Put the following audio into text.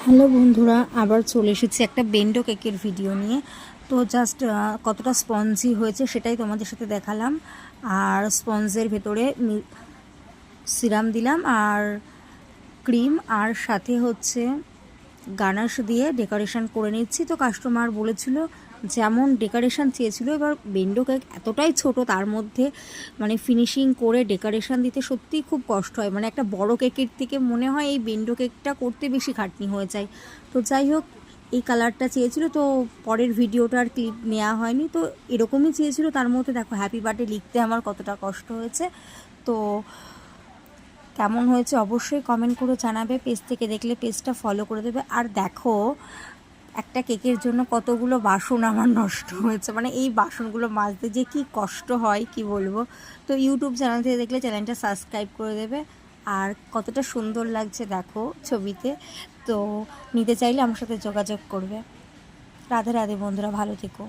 Hello বন্ধুরা, আবার চলে এসেছি একটা বেন্ডো কেকের ভিডিও নিয়ে। তো জাস্ট কতটা স্পঞ্জি হয়েছে সেটাই তোমাদের সাথে দেখালাম। আর স্পঞ্জের ভেতরে সিরাম দিলাম আর ক্রিম, আর সাথে হচ্ছে গানাশ দিয়ে ডেকোরেশন করে নিচ্ছি। তো কাস্টমার বলেছিল যেমন ডেকোরেশন চেয়েছিল, এবার বেন্ডো কেক এতটাই ছোট, তার মধ্যে মানে ফিনিশিং করে ডেকোরেশন দিতে সত্যিই খুব কষ্ট হয়। মানে একটা বড় কেকের থেকে মনে হয় এই বেন্ডো কেকটা করতে বেশি খাটনি হয়ে যায়। তো যাই হোক, এই কালারটা চেয়েছিল, তো পরের ভিডিওটার ক্লিপ নেওয়া হয়নি। তো এরকমই চেয়েছিল, তার মধ্যে দেখো হ্যাপি বার্থডে লিখতে আমার কতটা কষ্ট হয়েছে। তো কেমন হয়েছে অবশ্যই কমেন্ট করে জানাবে। পেজ থেকে দেখলে পেজটা ফলো করে দেবে। আর দেখো, একটা কেকের জন্য কতগুলো বাসন আমার নষ্ট হয়েছে, মানে এই বাসনগুলো মাজতে যে কি কষ্ট হয় কি বলবো। তো ইউটিউব চ্যানেল থেকে দেখলে চ্যানেলটা সাবস্ক্রাইব করে দেবে। আর কতটা সুন্দর লাগছে দেখো ছবিতে। তো নিতে চাইলে আমার সাথে যোগাযোগ করবে। রাধে রাধে বন্ধুরা, ভালো থেকো।